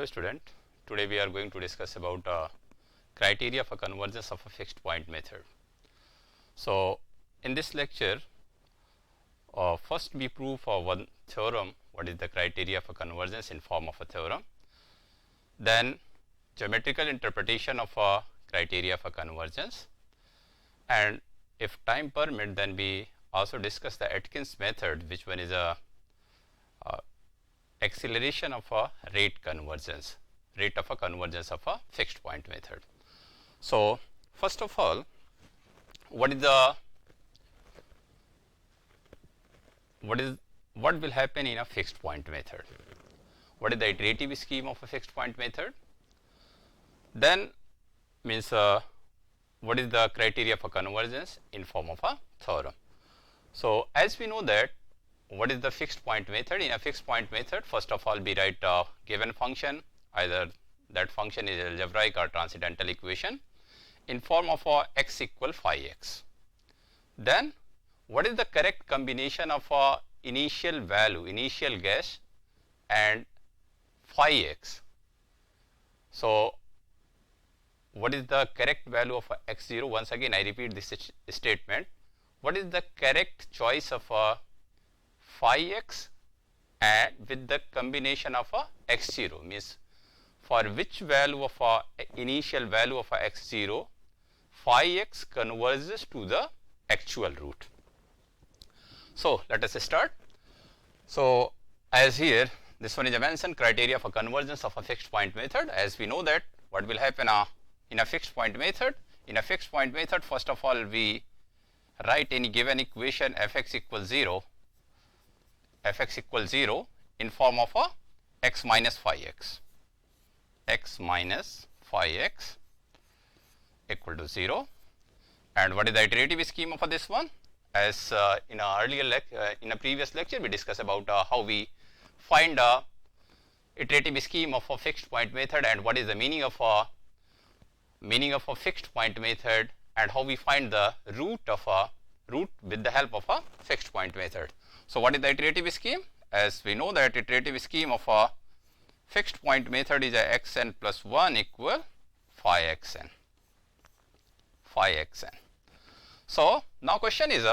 student. Today we are going to discuss about criteria for convergence of a fixed point method. So in this lecture, first we prove for one theorem what is the criteria for convergence in form of a theorem. Then geometrical interpretation of a criteria for convergence, and if time permit, then we also discuss the Atkins method, which one is a acceleration of a rate of a convergence of a fixed point method. So first of all, what will happen in a fixed point method? What is the iterative scheme of a fixed point method? Then means what is the criteria for convergence in form of a theorem? So as we know that what is the fixed point method? In a fixed point method, first of all we write a given function, either that function is algebraic or transcendental equation in form of a x equal phi x. Then what is the correct combination of a initial value, initial guess, and phi x? So what is the correct value of a x0? Once again I repeat this statement. What is the correct choice of a phi x and with the combination of a x0, means for which value of a initial value of a x0 phi x converges to the actual root. So let us start. So as here this one is a mentioned criteria for convergence of a fixed point method. As we know that what will happen in a fixed point method? In a fixed point method, first of all we write any given equation fx equals 0 in form of a x minus phi x equal to 0. And what is the iterative scheme of this one? As in a previous lecture we discussed about how we find a iterative scheme of a fixed point method and what is the meaning of a fixed point method, and how we find the root with the help of a fixed point method. So what is the iterative scheme? As we know that iterative scheme of a fixed point method is a xn plus 1 equal phi xn. So now question is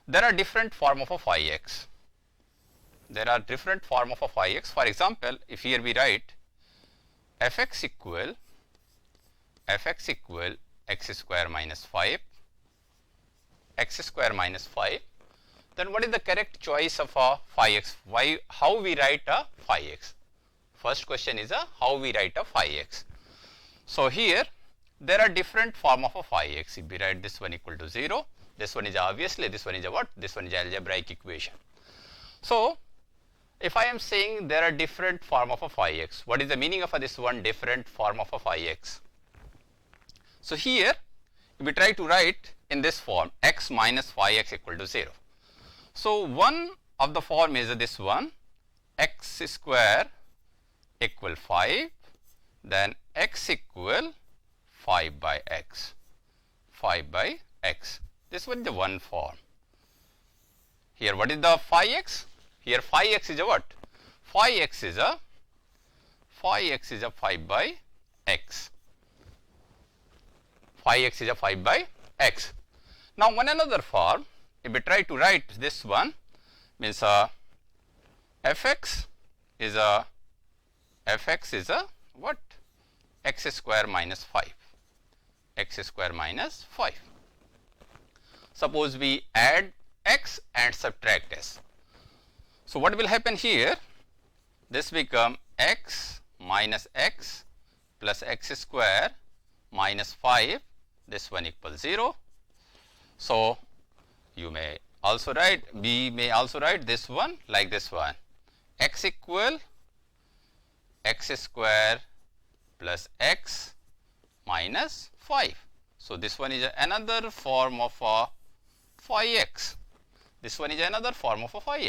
there are different form of a phi x. For example, if here we write fx equal x square minus 5, then what is the correct choice of a phi x? How we write a phi x? First question is how we write a phi x. So here there are different form of a phi x. If we write this one equal to 0, this one is obviously, this one is a what? This one is algebraic equation. So if I am saying there are different form of a phi x, what is the meaning of this one different form of a phi x? So here we try to write in this form x minus phi x equal to 0. So one of the form is this one, x square equal 5, then x equal 5 by x. This one is the one form. Here what is the phi x? Here phi x is a what? Phi x is a 5 by x. Now one another form, if we try to write this one, means fx is a what? X square minus 5. Suppose we add x and subtract s. So what will happen here? This become x minus x plus x square minus 5. This one equals 0. So we may also write this one like this one, x equal x square plus x minus 5. So this one is another form of a phi x. This one is another form of a phi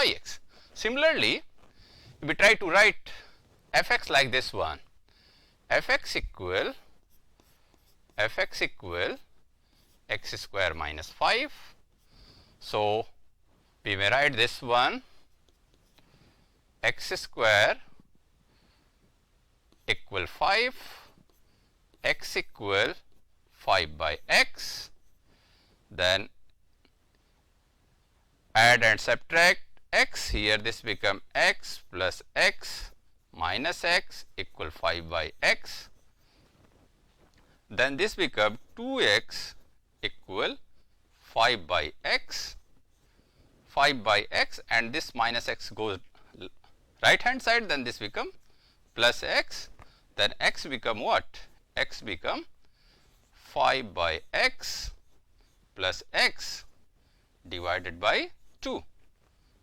x. Similarly, if we try to write fx like this one, fx equal x square minus 5. So we may write this one x square equal 5, x equal 5 by x, then add and subtract x, here this become x plus x minus x equal 5 by x, then this become 2x equal 5 by x, 5 by x, and this minus x goes right hand side, then this become plus x, then x become what? X become 5 by x plus x divided by 2.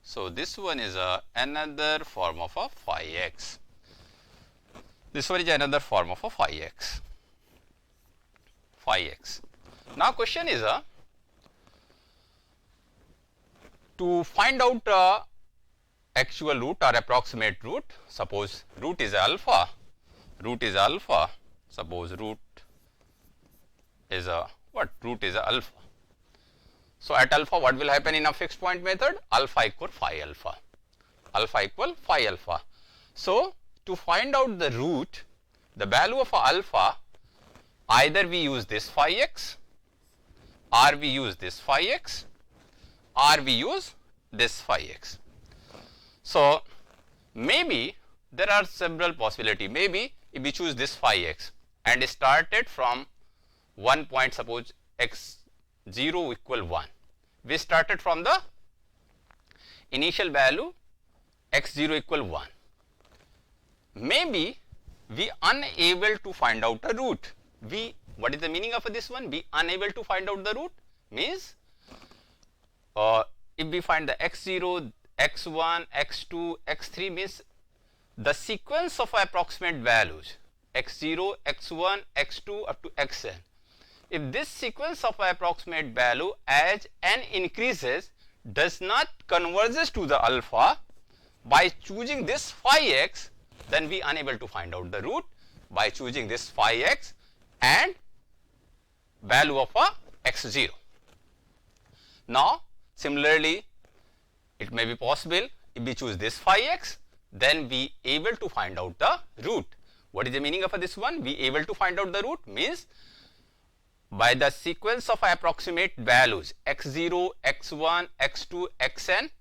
So, this one is another form of a phi x. This one is another form of a phi x. Phi x. Now, question is to find out actual root or approximate root. Suppose root is alpha. Suppose root is what? Root is alpha. So, at alpha what will happen in a fixed point method? Alpha equal phi alpha. Alpha equal phi alpha. So, to find out the root, the value of alpha, either we use this phi x, or we use this phi x, or we use this phi x. So, maybe there are several possibilities. Maybe if we choose this phi x and started from one point, suppose x0 equal 1. We started from the initial value x0 equal 1. Maybe we unable to find out a root. What is the meaning of this one? Be unable to find out the root means if we find the x0, x1, x2, x3 means the sequence of approximate values x0, x1, x2 up to xn. If this sequence of approximate value as n increases does not converges to the alpha, by choosing this phi x, then we unable to find out the root by choosing this phi x and value of x0. Now, similarly, it may be possible if we choose this phi x, then we able to find out the root. What is the meaning of this one? We able to find out the root means by the sequence of approximate values x0, x1, x2, xn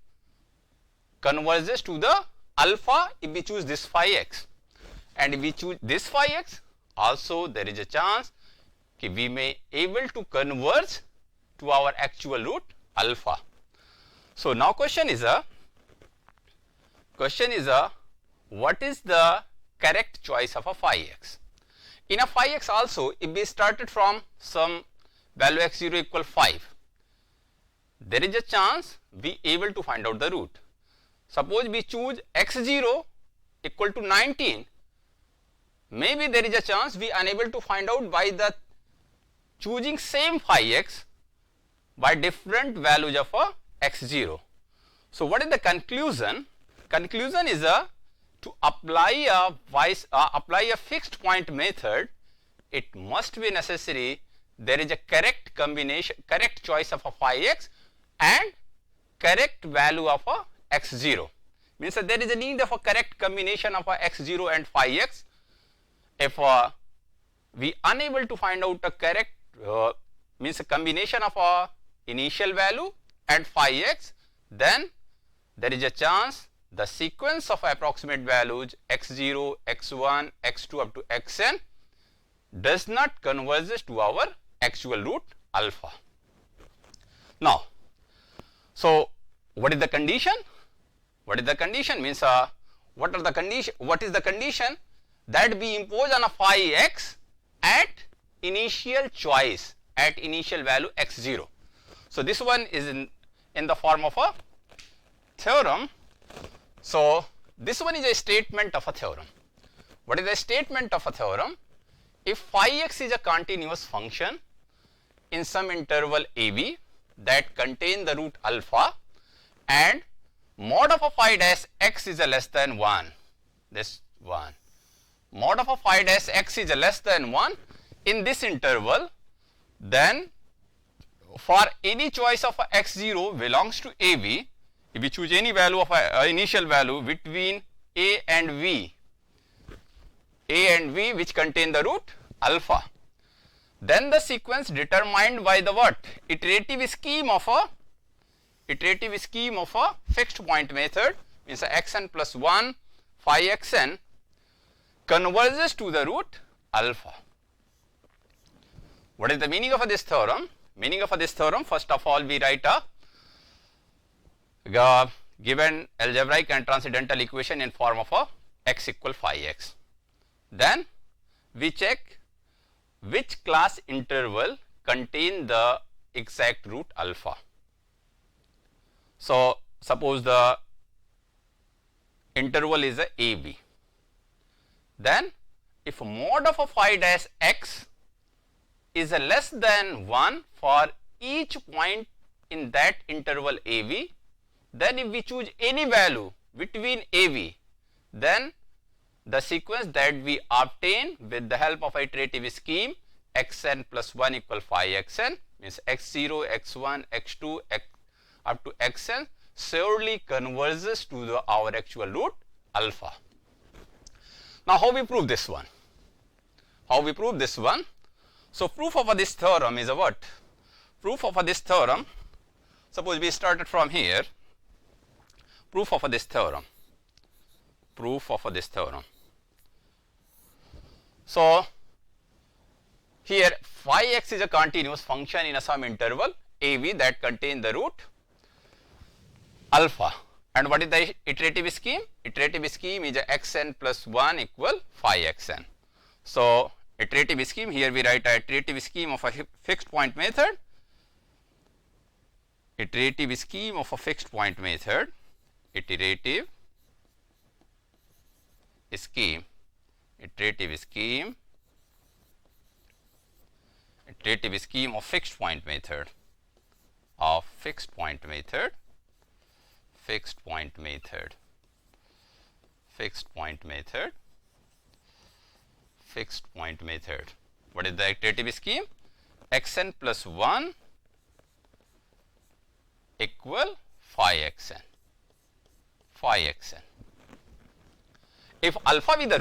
converges to the alpha if we choose this phi x, and if we choose this phi x, also there is a chance that we may able to converge to our actual root alpha. So, now question is what is the correct choice of a phi x? In a phi x also, if we started from some value x0 equal 5, there is a chance we able to find out the root. Suppose we choose x0 equal to 19, maybe there is a chance we unable to find out by the choosing same phi x by different values of x0. So, what is the conclusion? Conclusion is to apply a fixed point method, it must be necessary there is a correct combination, correct choice of a phi x and correct value of x0. Means that there is a need of a correct combination of x0 and phi x. If we unable to find out a correct means a combination of a initial value and phi x, then there is a chance the sequence of approximate values x0, x1, x2 up to xn does not converge to our actual root alpha. Now, so what is the condition? What is the condition means what is the condition that we impose on a phi x at initial choice, at initial value x0. So, this one is in the form of a theorem. So, this one is a statement of a theorem. What is the statement of a theorem? If phi x is a continuous function in some interval ab that contain the root alpha and mod of a phi dash x is a less than 1, this 1, mod of a phi dash x is a less than 1 in this interval, then for any choice of x0 belongs to ab, if we choose any value of a initial value between a and v, which contain the root alpha, then the sequence determined by the what? Iterative scheme of a fixed point method, means xn plus 1 phi xn converges to the root alpha. What is the meaning of this theorem? Meaning of this theorem, first of all we write a given algebraic and transcendental equation in form of a x equal phi x. Then we check which class interval contain the exact root alpha. So suppose the interval is a AB. Then if mod of a phi dash x is a less than 1 for each point in that interval AB, then if we choose any value between AB, then the sequence that we obtain with the help of iterative scheme xn plus 1 equal phi xn, means x0, x1, x2, up to xn surely converges to our actual root alpha. Now how we prove this one? So proof of this theorem is a what? Proof of this theorem, suppose we started from here. Proof of this theorem. So here phi x is a continuous function in some interval AB that contain the root alpha. And what is the iterative scheme? Iterative scheme is a xn plus 1 equal phi xn. So iterative scheme, here we write a iterative scheme of a fixed point method. Iterative scheme of a fixed point method. Iterative scheme of fixed point method. What is the iterative scheme? xn plus 1 equal phi xn. If alpha be the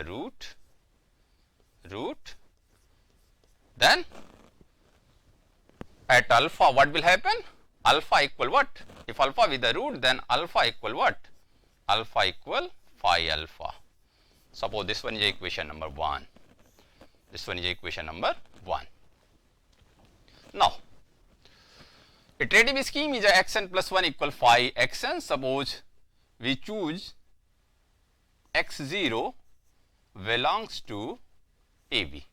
root, then at alpha what will happen? Alpha equal what? If alpha be the root, then alpha equal what? Alpha equal phi alpha. Suppose this one is equation number 1. Now iterative scheme is a xn plus 1 equal phi xn. Suppose we choose x0 belongs to AB.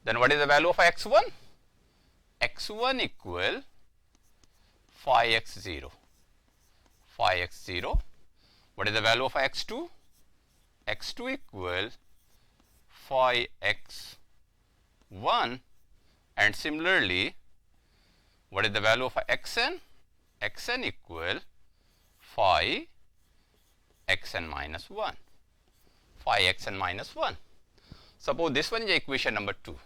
Then what is the value of x1? x1 equal phi x0. What is the value of x2? x2 equal phi x1. And similarly, what is the value of xn? xn equal phi xn minus 1. Suppose this one is equation number 2.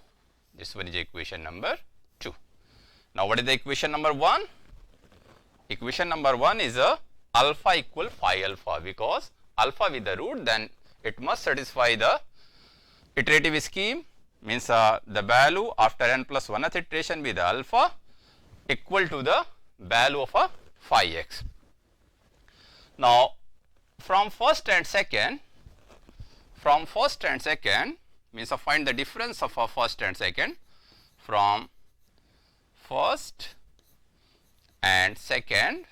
Now what is the equation number 1? Equation number 1 is a alpha equal phi alpha, because alpha with the root, then it must satisfy the iterative scheme, means the value after n plus 1th iteration with the alpha equal to the value of a phi x. Now from first and second means find the difference of first and second. From first and second,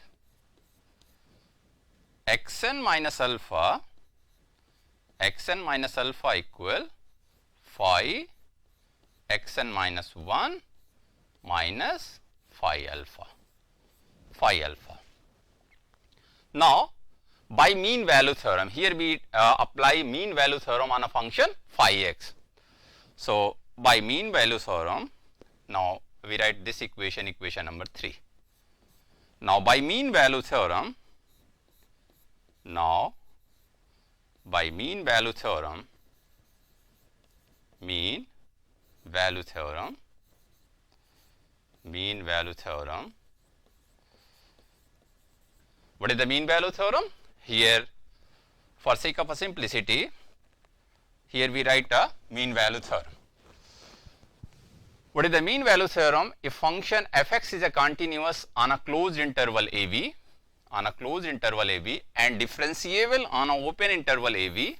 xn minus alpha equal phi xn minus 1 minus phi alpha. Now by mean value theorem, here we apply mean value theorem on a function phi x. So by mean value theorem, now we write this equation number 3. Now by mean value theorem, by mean value theorem, mean value theorem, mean value theorem. What is the mean value theorem? Here, for sake of a simplicity, here we write a mean value theorem. What is the mean value theorem? If function f(x) is a continuous on a closed interval a b, on a closed interval a b and differentiable on an open interval a b,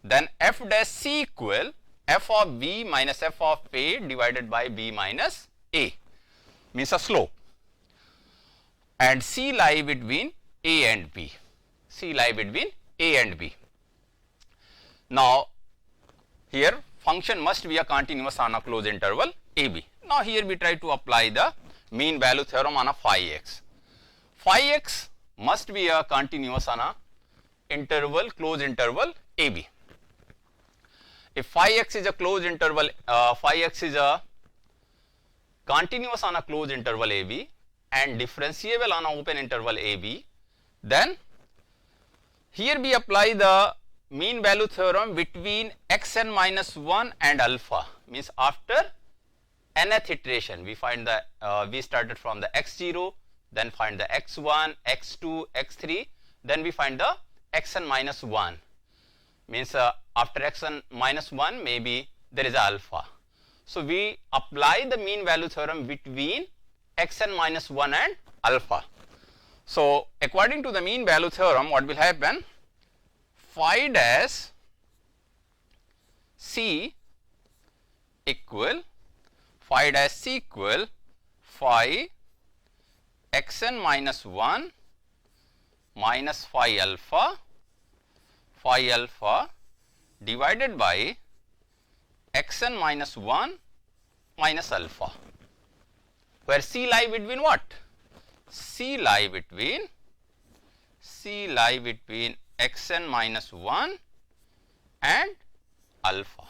then f dash c equal f of b minus f of a divided by b minus a, means a slope, and c lie between a and b, c lie between a and b. Now, here function must be a continuous on a closed interval a b. Now, here we try to apply the mean value theorem on a phi x. Phi x must be a continuous on a interval, closed interval a b. If phi x is a closed interval, phi x is a continuous on a closed interval a b and differentiable on an open interval a b, then here we apply the mean value theorem between xn minus 1 and alpha, means after nth iteration we find the we started from the x0, then find the x1, x2, x3, then we find the xn minus 1, means after xn minus 1 maybe there is alpha. So, we apply the mean value theorem between xn minus 1 and alpha. So, according to the mean value theorem, what will happen? Phi dash c equal phi xn minus 1 minus phi alpha divided by xn minus 1 minus alpha, where c lie between what? C lie between xn minus 1 and alpha.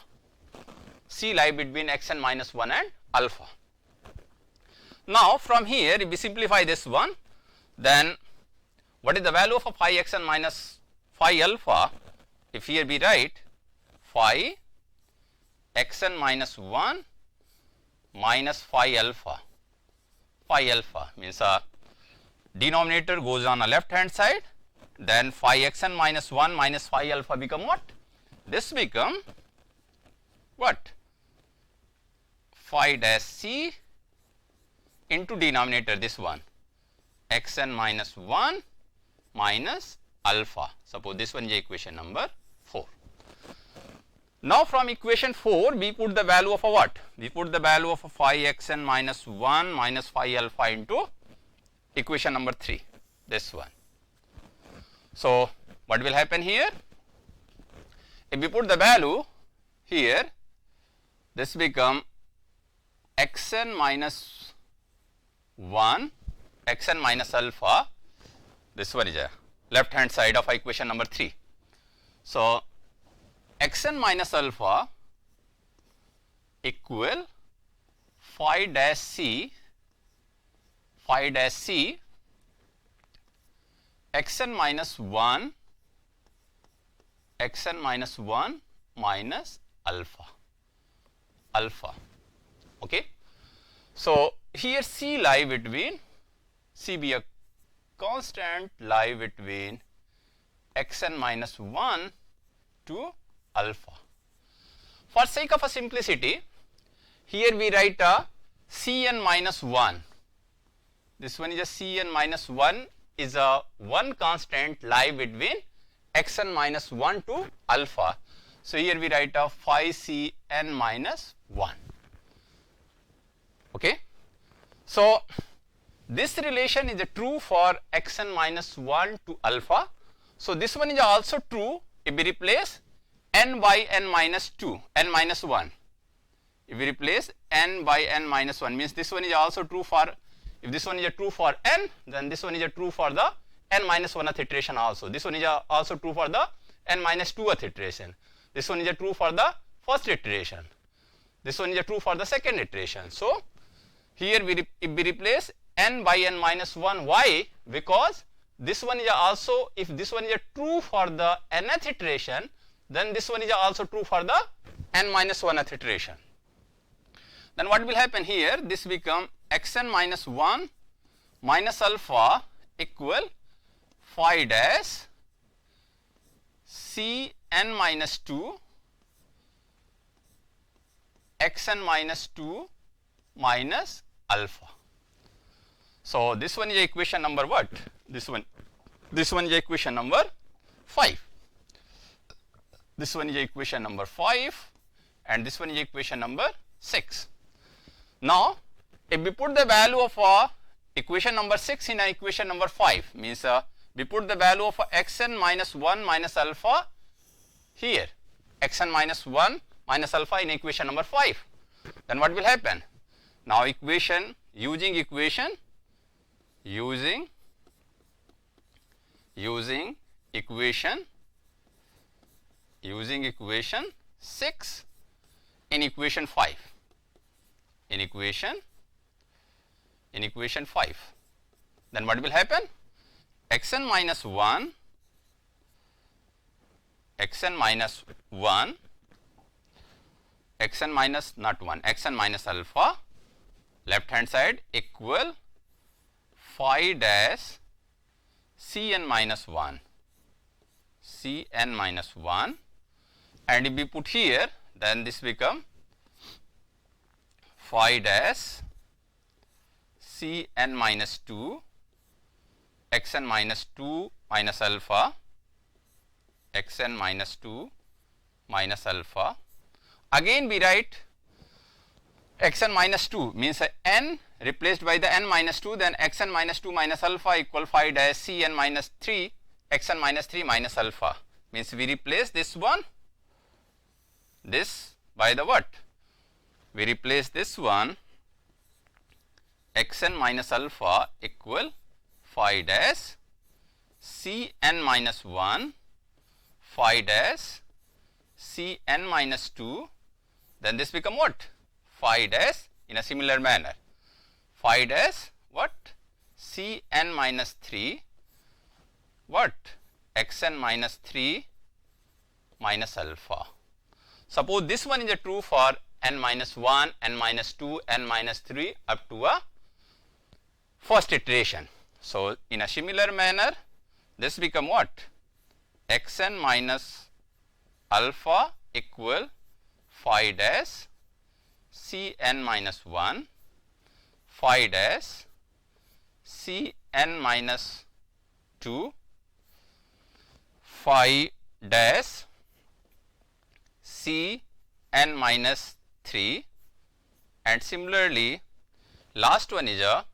C lie between xn minus 1 and alpha. Now, from here if we simplify this one, then what is the value of a phi xn minus phi alpha? If here we write phi xn minus 1 minus phi alpha means denominator goes on a left hand side, then phi xn minus 1 minus phi alpha become what? This become what? Phi dash c into denominator this one xn minus 1 minus alpha. Suppose this one is equation number 4. Now, from equation 4 we put the value of a what? We put the value of a phi xn minus 1 minus phi alpha into equation number 3, this one. So, what will happen here? If we put the value here, this become xn minus 1, xn minus alpha, this one is a left hand side of equation number 3. So, xn minus alpha equal phi dash c xn minus 1 minus alpha. Okay. So, here c lie between, c be a constant lie between xn minus 1 to alpha. For sake of a simplicity, here we write a cn minus 1. This one is a cn minus 1 is a one constant lie between xn minus 1 to alpha. So, here we write a phi cn minus 1. Okay. So, this relation is true for xn minus 1 to alpha. So, this one is also true if we replace n by n minus 2, n minus 1. If we replace n by n minus 1, means this one is also true for, if this one is true for n, then this one is true for the n minus 1th iteration also. This one is also true for the n minus 2th iteration. This one is true for the first iteration. This one is true for the second iteration. So, here if we replace n by n minus 1, why? Because this one is also, if this one is a true for the nth iteration, then this one is also true for the n minus 1th iteration. Then what will happen here? This become xn minus 1 minus alpha equal phi dash Cn minus 2 xn minus 2 minus alpha. So this one is equation number what? This one is equation number 5. This one is equation number 5 and this one is equation number 6. Now if we put the value of equation number 6 in equation number 5, means we put the value of xn minus 1 minus alpha here, xn minus 1 minus alpha in equation number 5, then what will happen? Now equation, using equation 6 in equation 5, in equation 5, then what will happen? Xn minus 1 xn minus alpha left hand side equal phi dash Cn minus 1, and if we put here, then this become phi dash Cn minus 2 xn minus 2 minus alpha, xn minus 2 minus alpha. Again we write xn minus 2 means n replaced by the n minus 2, then xn minus 2 minus alpha equal phi dash Cn minus 3 xn minus 3 minus alpha, means we replace this one, this by the what? We replace this one xn minus alpha equal phi dash Cn minus 1 phi dash Cn minus 2, then this become what? Phi dash in a similar manner, phi dash what? Cn minus 3 what? Xn minus 3 minus alpha. Suppose this one is a true for n minus 1, n minus 2, n minus 3 up to a first iteration. So in a similar manner, this become what? Xn minus alpha equal phi dash Cn minus 1 phi dash Cn minus 2 phi dash Cn minus 3, and similarly last one is a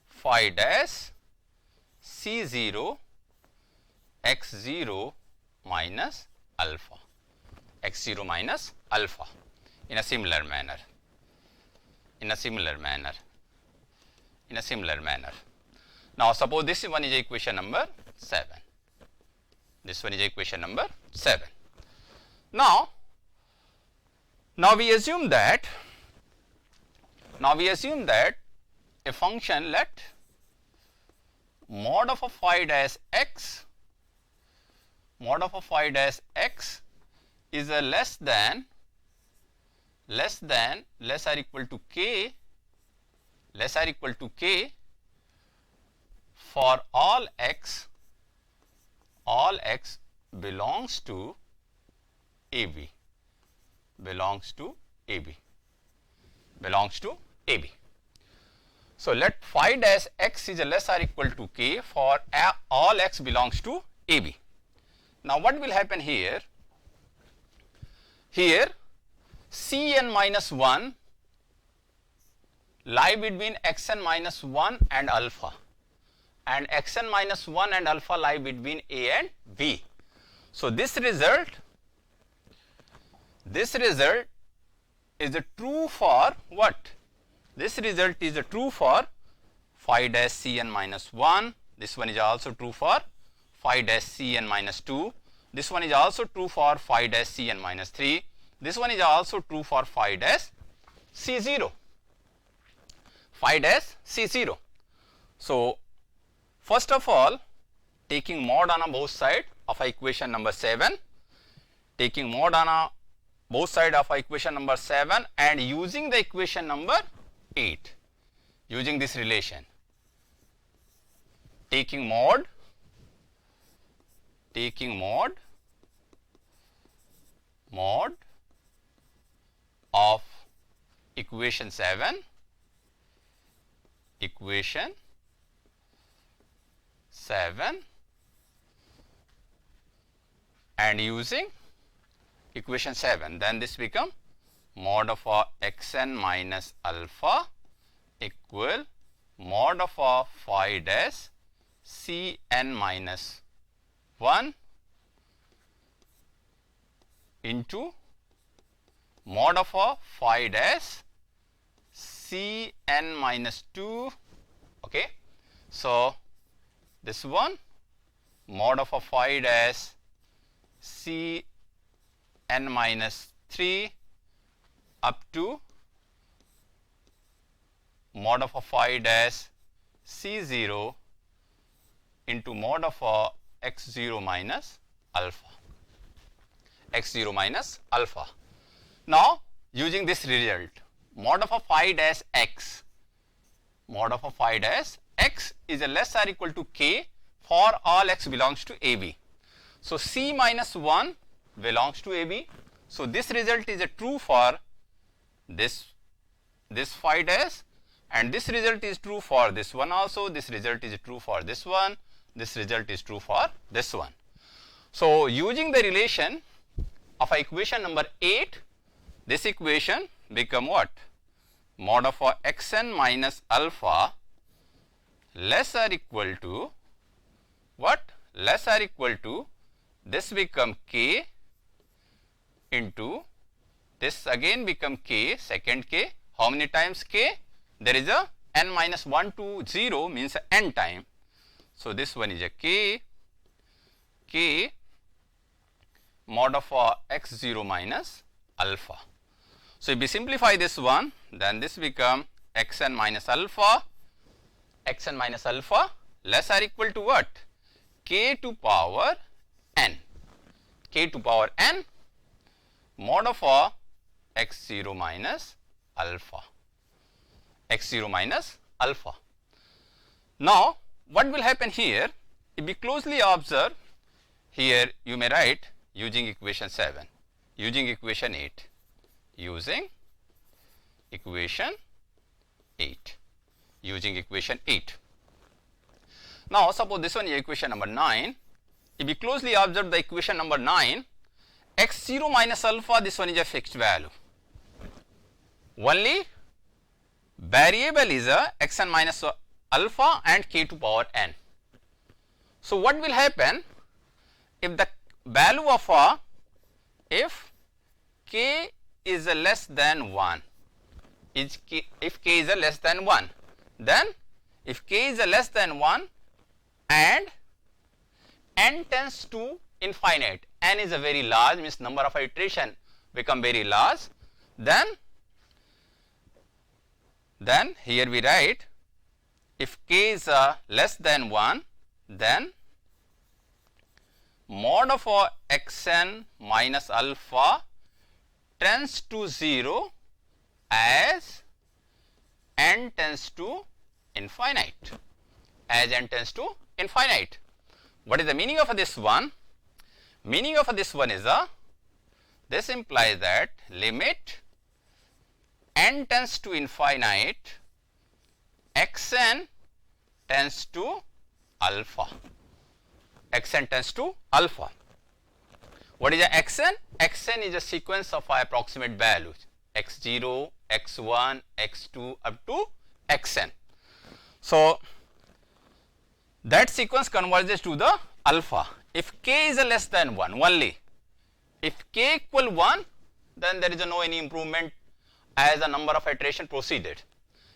phi dash C0 x0 minus alpha, x0 minus alpha in a similar manner, Now suppose this one is equation number 7, this one is equation number 7. Now we assume that a function, let mod of a phi dash x is a less than less or equal to k for all x belongs to AB. So let phi dash x is a less or equal to k for all x belongs to AB. Now what will happen here? Here Cn minus 1 lie between xn minus 1 and alpha, and xn minus 1 and alpha lie between A and B. So this result is a true for what? This result is a true for phi dash Cn minus 1. This one is also true for phi dash Cn minus 2. This one is also true for phi dash Cn minus 3. This one is also true for phi dash C0. So first of all, taking mod on both sides of equation number 7, taking mod on both sides of equation number 7 and using the equation number 8, using this relation, taking mod of equation 7 and using equation 7, then this become mod of xn minus alpha equal mod of phi dash cn minus 1 into mod of phi dash cn minus 2. Okay, so this one mod of phi dash cn minus 3 up to mod of phi dash c0 into mod of x0 minus alpha. Now, using this result, mod of phi dash x is a less or equal to k for all x belongs to AB. So, c minus 1 belongs to AB. So, this result is a true for this phi dash, and this result is true for this one also, this result is true for this one, this result is true for this one. So, using the relation of equation number 8, this equation become what? Mod of xn minus alpha less or equal to what? Less or equal to, this become k into this again become k, second k. How many times k? There is a n minus 1 to 0 means n time. So, this one is a k mod of x0 minus alpha. So, if we simplify this one, then this become xn minus alpha less or equal to what? K to power n mod of x0 minus alpha. Now, what will happen here? If we closely observe, here you may write using equation 7, using equation 8, using equation 8. Now, suppose this one is equation number 9. If we closely observe the equation number 9, x0 minus alpha, this one is a fixed value. Only variable is a xn minus alpha and k to power n. So, what will happen if the value of if k is a less than 1, if k is a less than 1, then if k is a less than 1 and n tends to infinite, n is a very large, means number of iteration become very large, then here we write if k is less than 1, then mod of xn minus alpha tends to 0 as n tends to infinite. What is the meaning of this one? Meaning of this one is this implies that limit n tends to infinite, xn tends to alpha. What is a xn? Xn is a sequence of approximate values x0, x1, x2 up to xn. So, that sequence converges to the alpha. If k is a less than 1 only, if k equal 1, then there is no any improvement as the number of iteration proceeded.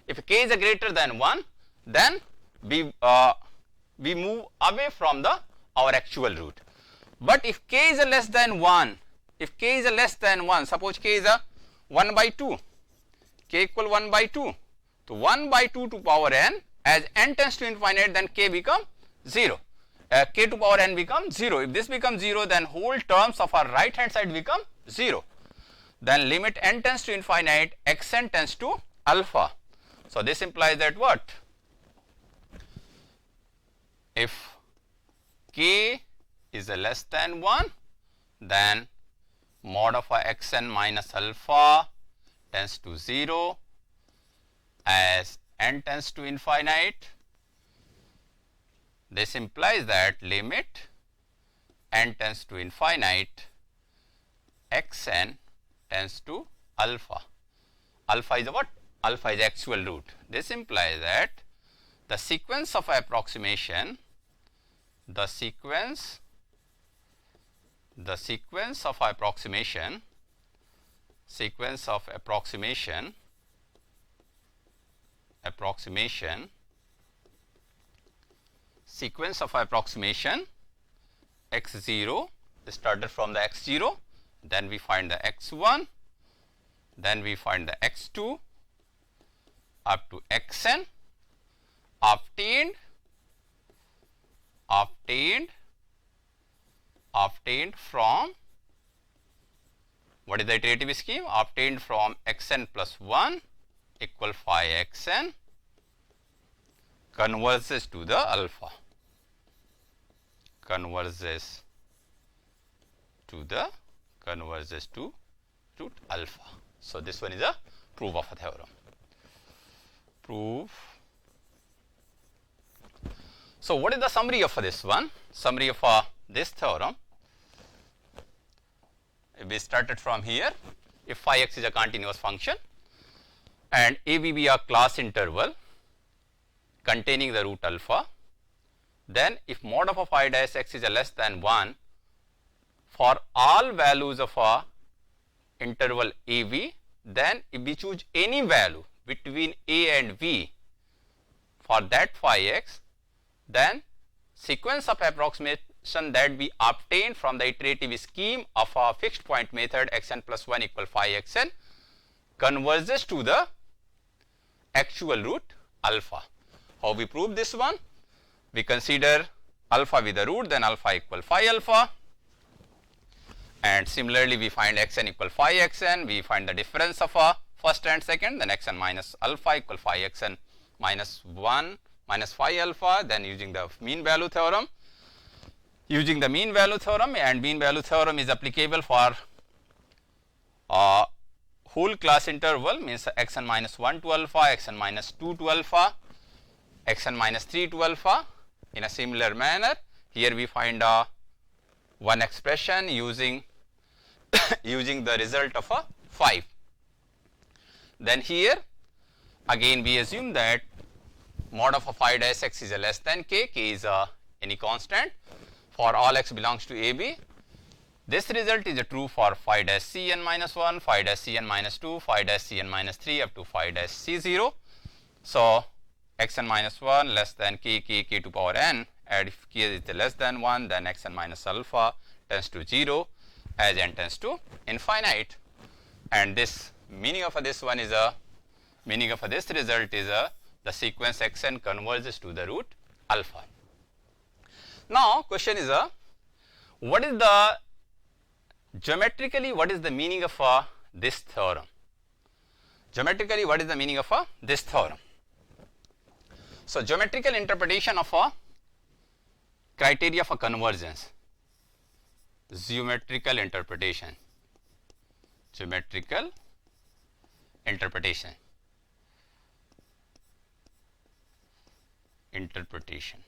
If k is a greater than 1, then we move away from our actual root. But if k is a less than 1, suppose k is a 1 by 2, k equal 1 by 2. So, 1 by 2 to power n, as n tends to infinite, then k become 0. k to power n becomes 0. If this becomes 0, then whole terms of our right hand side become 0. Then limit n tends to infinite, xn tends to alpha. So this implies that what? If k is a less than 1, then mod of a xn minus alpha tends to 0 as n tends to infinite. This implies that limit n tends to infinite, xn tends to alpha. Alpha is a what? Alpha is actual root. This implies that the sequence of approximation, sequence of approximation x0 started from the x0, then we find the x1, then we find the x2 up to xn obtained from, what is the iterative scheme? Obtained from xn plus 1 equal phi xn converges to the alpha, converges to root alpha. So this one is a proof of a theorem. So what is the summary of this one? Summary of this theorem. We started from here. If phi x is a continuous function and a, b be a class interval containing the root alpha, then if mod of a phi dash x is a less than 1 for all values of a interval a b, then if we choose any value between a and b for that phi x, then sequence of approximation that we obtain from the iterative scheme of a fixed point method xn plus 1 equal phi xn converges to the actual root alpha. How we prove this one? We consider alpha with the root, then alpha equal phi alpha, and similarly we find xn equal phi xn, we find the difference of a first and second, then xn minus alpha equal phi xn minus 1 minus phi alpha, then using the mean value theorem. Using the mean value theorem, and mean value theorem is applicable for whole class interval, means xn minus 1 to alpha, xn minus 2 to alpha, xn minus 3 to alpha. In a similar manner, here we find one expression using using the result of a 5. Then here again we assume that mod of a phi dash x is a less than k, k is any constant for all x belongs to AB. This result is true for phi dash cn minus 1, phi dash cn minus 2, phi dash cn minus 3 up to phi dash c0. So xn minus 1 less than k to power n, and if k is less than 1, then xn minus alpha tends to 0 as n tends to infinite. And this meaning of this one is meaning of this result is the sequence xn converges to the root alpha. Now question is what is the geometrically what is the meaning of this theorem? Geometrically what is the meaning of this theorem? So geometrical interpretation of a criteria for convergence. Geometrical interpretation. Geometrical interpretation. Interpretation.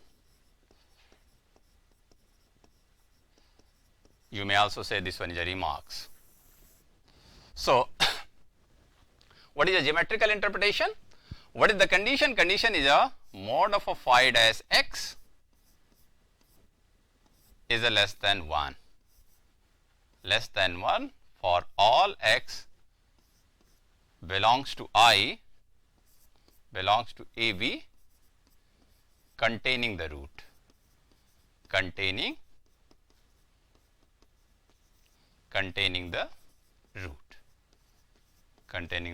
You may also say this one is a remarks. So what is a geometrical interpretation? What is the condition? Condition is a mod of a phi dash x is a less than 1. Less than 1 for all x belongs to I, belongs to AB, containing the root, containing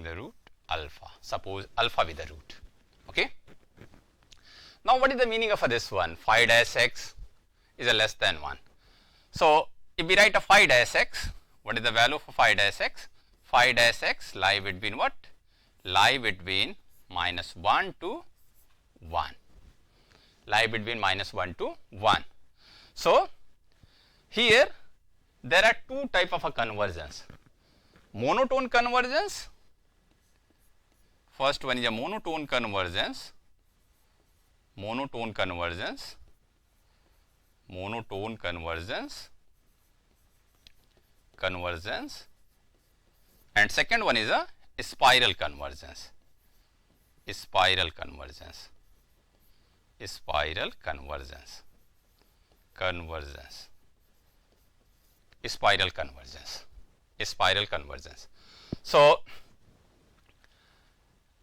the root alpha. Suppose alpha with the root. Okay. Now what is the meaning of this one? Phi dash x is a less than 1. So, if we write a phi dash x, what is the value for phi dash x? Phi dash x lie between what? Lie between minus 1 to 1. Lie between minus 1 to 1. So, here there are two type of a convergence. Monotone convergence. First one is a monotone convergence. Monotone convergence. Monotone convergence. Convergence. And second one is a spiral convergence. Spiral convergence. Spiral convergence. Convergence. Spiral convergence. Spiral convergence. So,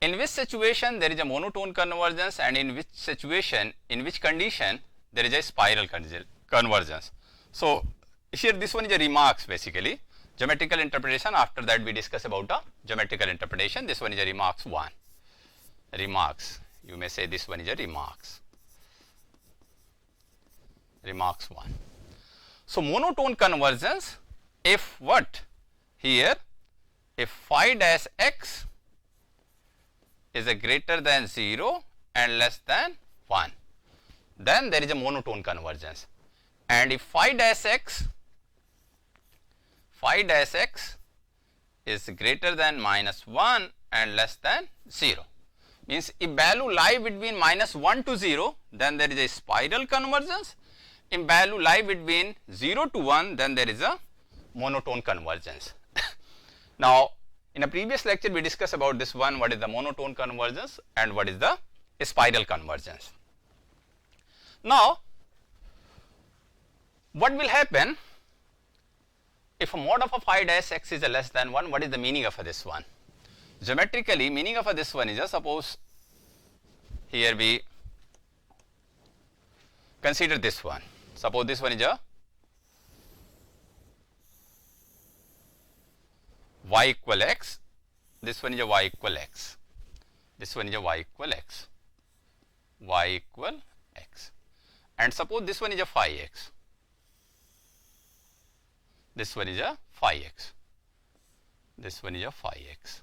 in which situation there is a monotone convergence, and in which situation, in which condition there is a spiral convergence. So, here this one is a remarks basically, geometrical interpretation. After that we discuss about a geometrical interpretation. This one is a remarks 1. Remarks, you may say this one is a remarks. Remarks 1. So, monotone convergence, if what? Here, if phi dash x is a greater than 0 and less than 1, then there is a monotone convergence. And if phi dash x is greater than minus 1 and less than 0, means if value lie between minus 1 to 0, then there is a spiral convergence. If value lie between 0 to 1, then there is a monotone convergence. Now, in a previous lecture we discussed about this one, what is the monotone convergence and what is the spiral convergence. Now, what will happen if a mod of a phi dash x is a less than 1? What is the meaning of this one? Geometrically, meaning of this one is a, suppose here we consider this one. Suppose this one is a y equal x, this one is a y equal x, this one is a y equal x, y equal x, and suppose this one is a phi x, this one is a phi x, this one is a phi x,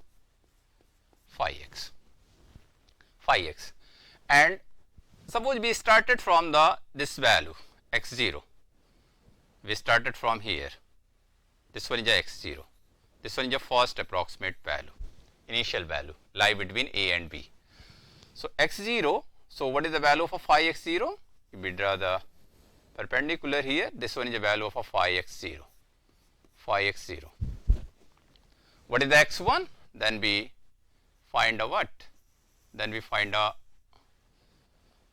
phi x, phi x, and suppose we started from this value x0, we started from here, this one is a x0, this one is a first approximate value, initial value lie between a and b. So, x0, so what is the value of a phi x0? If we draw the perpendicular here, this one is the value of a phi x0, phi x0. What is the x1? Then we find a what? Then we find a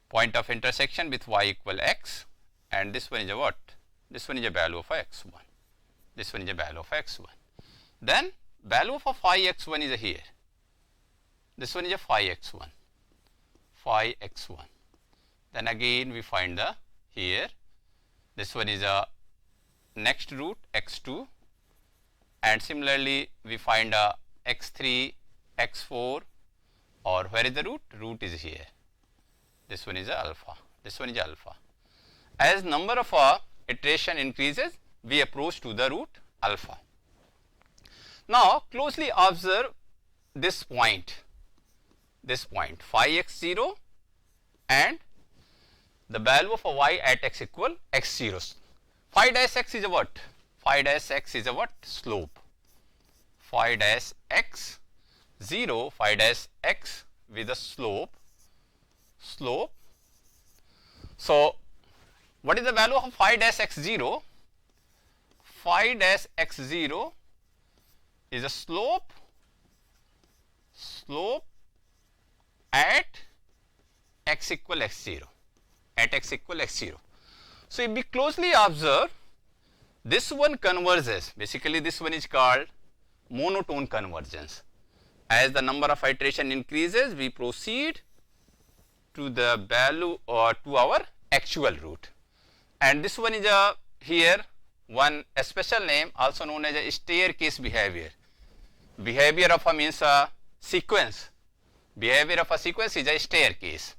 point of intersection with y equal x, and this one is a what? This one is a value of a x1, this one is a value of x1. Then value of a phi x1 is a here, this one is a phi x1, phi x1. Then again we find the here, this one is a next root x2, and similarly we find a x3, x4, or where is the root? Root is here, this one is a alpha, this one is alpha. As number of iteration increases, we approach to the root alpha. Now, closely observe this point phi x0 and the value of a y at x equal x0. Phi dash x is a what? Phi dash x is a what? Slope. Phi dash x 0, phi dash x with a slope. So, what is the value of phi dash x0? Phi dash x0 is a slope at x equal x0, at x equal x0. So, if we closely observe, this one converges, basically this one is called monotone convergence. As the number of iteration increases, we proceed to the value or to our actual root, and this one is a here a special name also known as a staircase behavior. Behavior of a means a sequence. Behavior of a sequence is a staircase.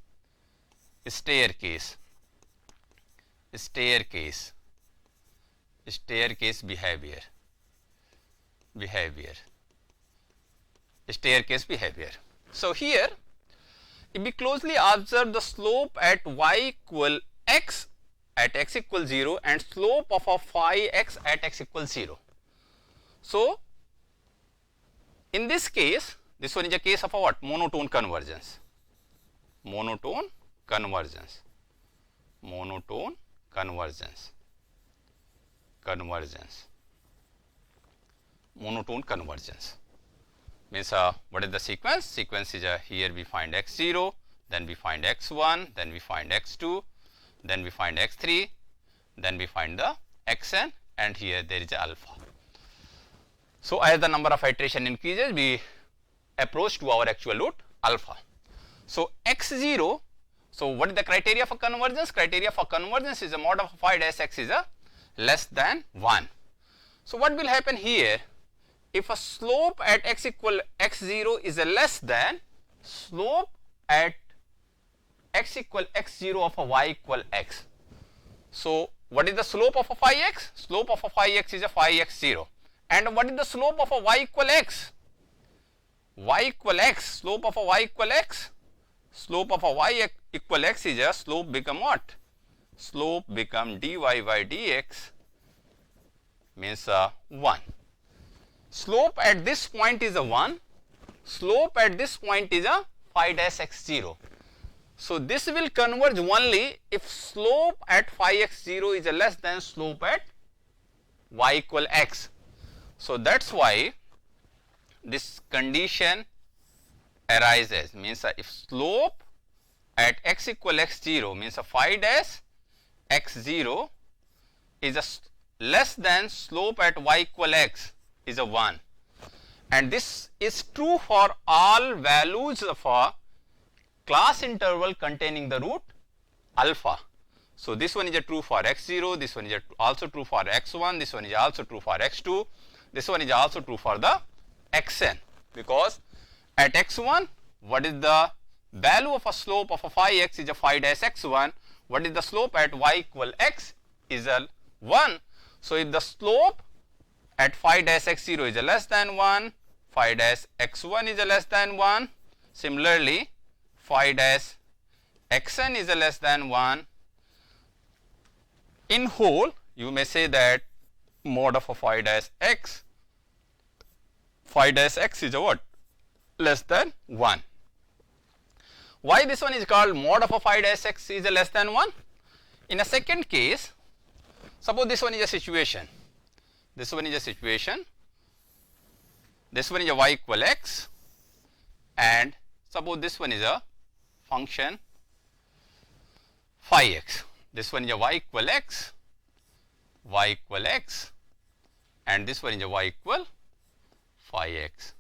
staircase behavior, staircase behavior. So here, if we closely observe the slope at y equal x at x equals 0 and slope of a phi x at x equals 0. So in this case, this one is a case of a what? Monotone convergence. Monotone convergence. Monotone convergence. Convergence. Monotone convergence. Means what is the sequence? Sequence is here we find x0, then we find x1, then we find x2, then we find x3, then we find the xn, and here there is alpha. So as the number of iteration increases, we approach to our actual root alpha. So x0, so what is the criteria for convergence? Criteria for convergence is a mod of phi dash x is a less than 1. So what will happen here? If a slope at x equal x0 is a less than slope at x equal x0 of a y equal x. So what is the slope of a phi x? Slope of a phi x is a phi x0. And what is the slope of a y equal x? Y equal x, slope of a y equal x. Slope of a y equal x is a slope become what? Slope become dy by dx means 1. Slope at this point is a 1. Slope at this point is a phi dash x0. So this will converge only if slope at phi x0 is a less than slope at y equal x. So that's why this condition arises, means if slope at x equal x0 means a phi dash x0 is a less than slope at y equal x is a 1, and this is true for all values of a class interval containing the root alpha. So this one is a true for x0, this one is also true for x1, this one is also true for x2, this one is also true for the xn, because at x1 what is the value of a slope of a phi x is a phi dash x1, what is the slope at y equal x is a 1. So if the slope at phi dash x0 is a less than 1, phi dash x1 is a less than 1, similarly phi dash xn is a less than 1, in whole you may say that mod of a phi dash x is a what? Less than 1. Why this one is called mod of a phi dash x is a less than 1? In a second case, suppose this one is a situation. This one is a situation. This one is a y equal x, and suppose this one is a function phi x. This one is a y equal x, and this one is a y equal phi x,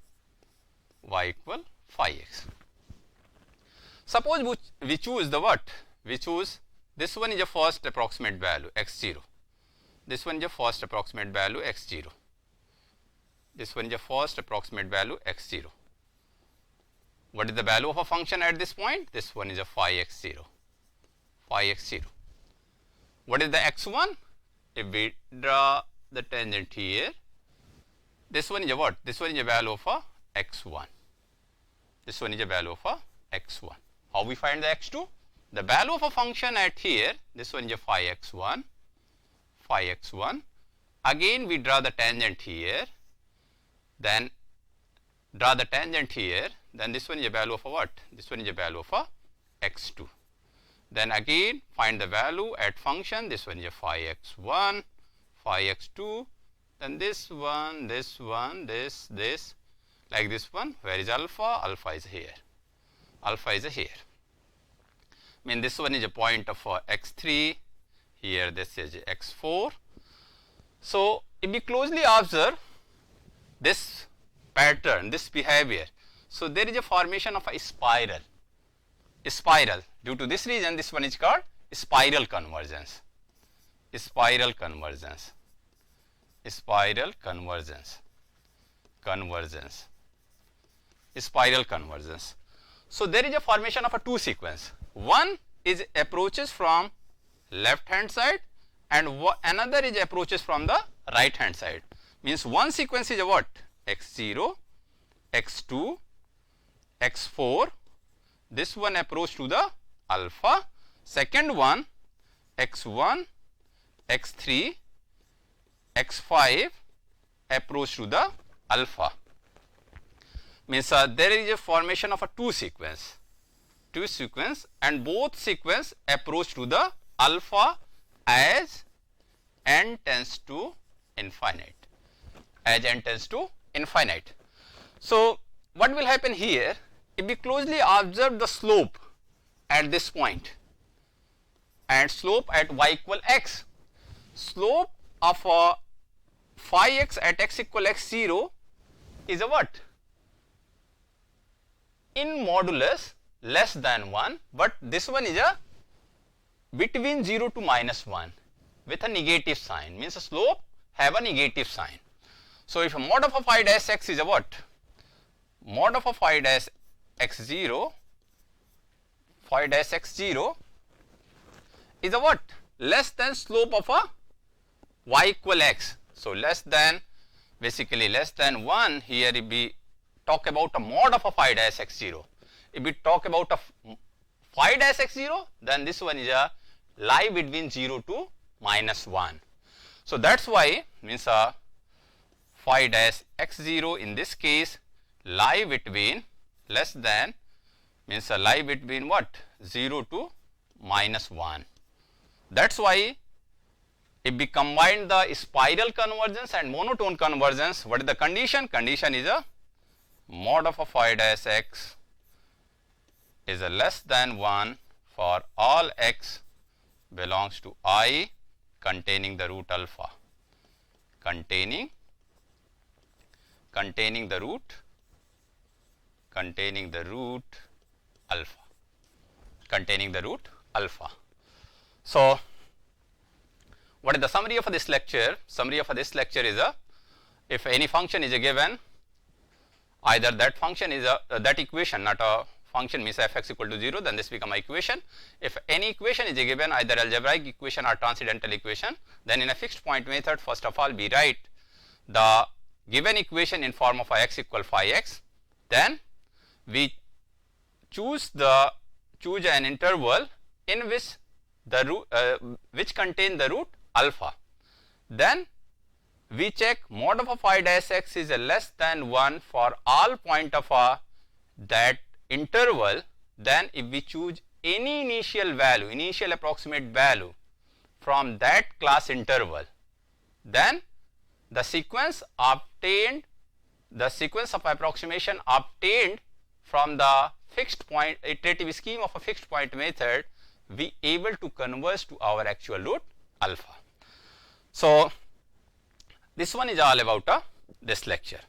Suppose we choose the what? We choose this one is a first approximate value x0. This one is a first approximate value x0. This one is a first approximate value x0. What is the value of a function at this point? This one is a phi x0. What is the x1? If we draw the tangent here, this one is a what? This one is a value of a x1. This one is a value of a x1. How we find the x2? The value of a function at here, this one is a phi x1. Again we draw the tangent here, then draw the tangent here, then this one is a value of a what? This one is a value of a x2. Then again find the value at function, this one is a phi x1, phi x2, then this one, this, like this one. Where is alpha? Alpha is here. I mean this one is a point of x3, here this is x4. So if we closely observe this pattern, this behavior, so there is a formation of a spiral. Due to this reason, this one is called spiral convergence. So there is a formation of a two sequence. One is approaches from left hand side and another is approaches from the right hand side. Means one sequence is a what? x0, x2, x4, this one approach to the alpha, second one x1, x3, x5 approach to the alpha. Means there is a formation of a two sequence and both sequence approach to the alpha as n tends to infinite, So what will happen here, if we closely observe the slope at this point and slope at y equal x, slope of phi x at x equal x0 is a what? In modulus less than 1, but this one is a between 0 to minus 1 with a negative sign, means a slope have a negative sign. So if a mod of a phi dash x is a what? Mod of a phi dash x0, is a what? Less than slope of a y equal x. So less than, basically less than 1 here if we talk about a mod of a phi dash x0. If we talk about a phi dash x0, then this one is a lie between 0 to minus 1. So that's why means phi dash x0 in this case lie between less than, means a lie between what? 0 to minus 1. That's why if we combine the spiral convergence and monotone convergence, what is the condition? Condition is a mod of a phi dash x is a less than 1 for all x belongs to I containing the root alpha, containing the root alpha. So what is the summary of this lecture? Summary of this lecture is if any function is given, either that function is that equation, not a function, means fx equal to 0, then this become an equation. If any equation is given, either algebraic equation or transcendental equation, then in a fixed point method, first of all we write the given equation in form of x equal phi x, then we choose an interval in which the root which contain the root alpha. Then we check mod of a phi dash x is a less than 1 for all point of that interval. Then if we choose any initial approximate value from that class interval, then the sequence of approximation obtained from the fixed point iterative scheme of a fixed point method, we able to converge to our actual root alpha. So this one is all about this lecture.